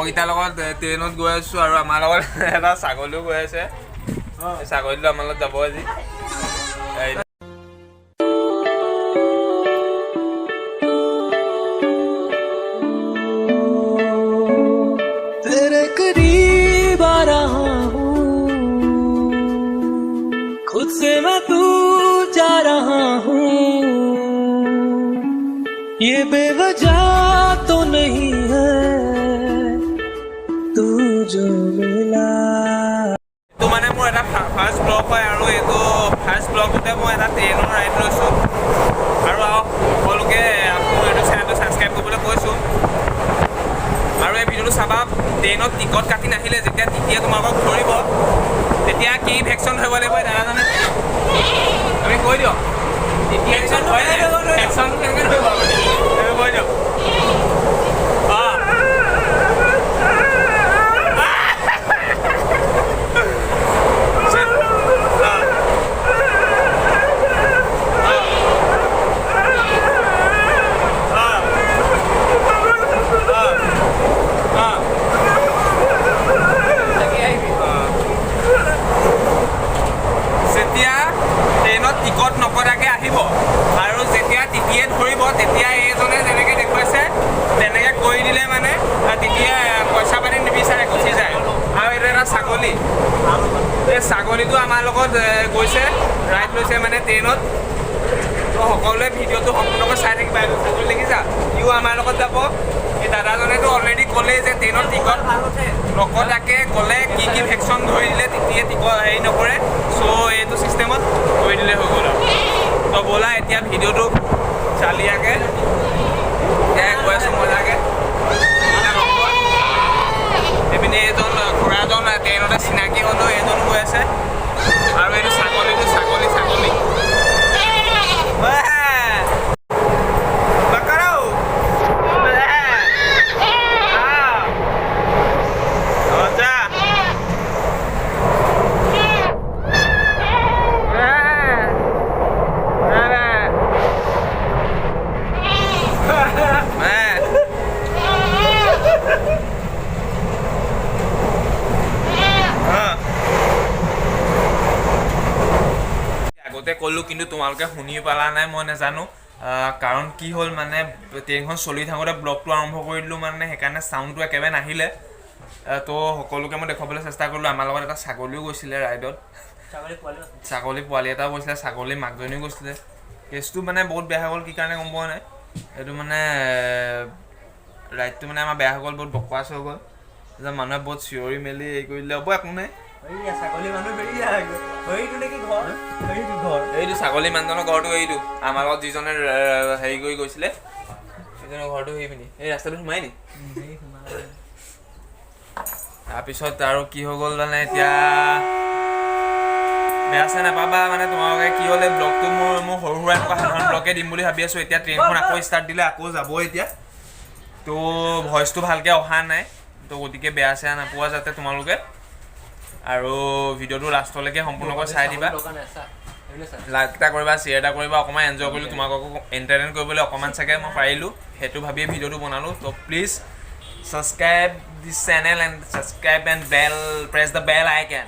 লগৰকেইটাৰ লগত ট্ৰেইনত গৈ আছোঁ আৰু আমাৰ লগত এটা ছাগলীও গৈ আছে। ছাগলীটো আমাৰ লগত যাব আজি। खुद से मैं तू जा रहा हूँ ये बेवजह तो नहीं है तू जो मिला এইটো মানে মোৰ এটা ফাৰ্ষ্ট ব্লগ হয় আৰু এইটো ফাৰ্ষ্ট ব্লগতে মই এটা ট্ৰেইনৰ ৰাইড লৈছোঁ আৰু সকলোকে মোৰ এইটো চেনেলটো ছাবস্ক্ৰাইব কৰিবলৈ কৈছোঁ আৰু এই ভিডিঅ'টো চাবা। ট্ৰেইনত টিকট কাটি নাহিলে যেতিয়া তেতিয়া তোমালোকক ধৰিব তেতিয়া কি ভেকচিন ধৰিব লাগিব দাদাজনে আমি কৈ দিয়ক তেতিয়া ভেকচিন কেনেকৈ ধৰিব আমি কৈ দিয়ক। টিকট নকৰাকৈ আহিব আৰু যেতিয়া টিটিয়ে ধৰিব তেতিয়া এইজনে যেনেকৈ দেখুৱাইছে তেনেকৈ কৰি দিলে মানে তেতিয়া পইচা পাতি নিবিচাৰে গুচি যায়। আৰু এইটো এটা ছাগলী, এই ছাগলীটো আমাৰ লগত গৈছে ৰাইড লৈছে মানে ট্ৰেইনত। তো সকলোৱে ভিডিঅ'টো সম্পূৰ্ণকৈ চাই থাকিবা। এইটো ছাগলী দেখিছা, ইও আমাৰ লগত যাব। এই দাদাজনেতো অলৰেডি ক'লেই যে ট্ৰেইনত টিকট নকটাকৈ গ'লে কি কি ভেকচিন ধৰি দিলে তেতিয়াই টিকট হেৰি নকৰে। চ' এইটো ছিষ্টেমত কৰি দিলে হৈ গ'ল আৰু। তো ব'লা এতিয়া ভিডিঅ'টো চালিয়াকৈ গৈ আছোঁ মজাকৈ। এইপিনে এইজন খুৰাজন ট্ৰেইনতে চিনাকি হ'লেও এইজন গৈ আছে আৰু এইটো ছাগলীটো ছাগলী ক'লোঁ কিন্তু তোমালোকে শুনি পালা নাই মই নাজানো। কাৰণ কি হ'ল মানে ট্ৰেইনখন চলি থাকোঁতে ব্লগটো আৰম্ভ কৰি দিলোঁ মানে সেইকাৰণে চাউণ্ডটো একেবাৰে নাহিলে। তো সকলোকে মই দেখুৱাবলৈ চেষ্টা কৰিলোঁ। আমাৰ লগত এটা ছাগলীও গৈছিলে ৰাইডত, ছাগলী পোৱালি এটাও গৈছিলে, ছাগলী মাকজনীও গৈছিলে। কেছটো মানে বহুত বেয়া হৈ গ'ল। কি কাৰণে গম পোৱা নাই, এইটো মানে ৰাইডটো মানে আমাৰ বেয়া হৈ গ'ল, বহুত বকৱাচ হৈ গ'ল। মানুহে বহুত চিঞৰি মেলি হেৰি কৰি দিলে। হ'ব একো নাই, এইটো ছাগলী মানুহজনৰ ঘৰটো এইটো আমাৰ লগত যিজনে হেৰি কৰি গৈছিলে সেইজনৰ ঘৰটো সেই পিনি এই ৰাস্তাটো সোমাই নি। তাৰপিছত আৰু কি হৈ গ'ল মানে এতিয়া বেয়া চেয়া নাপাবা মানে তোমালোকে কি হ'লে ব্লগটো মোৰ সৰু সুৰা এনেকুৱা সাধাৰণ ব্লগে দিম বুলি ভাবি আছোঁ। এতিয়া ট্ৰেইনখন আকৌ ষ্টাৰ্ট দিলে আকৌ যাব এতিয়া। তো ভইচটো ভালকৈ অহা নাই, তো গতিকে বেয়া চেয়া নাপোৱা যাতে তোমালোকে। আৰু ভিডিঅ'টো লাষ্টলৈকে সম্পূৰ্ণকৈ চাই দিবা। লাইক এটা কৰিবা, শ্বেয়াৰ এটা কৰিবা, অকণমান এনজয় কৰিলোঁ। তোমালোককো এণ্টাৰটেইন কৰিবলৈ অকণমান চাগে মই পাৰিলোঁ, সেইটো ভাবিয়ে ভিডিঅ'টো বনালোঁ। তো please subscribe this channel and subscribe and press the bell icon.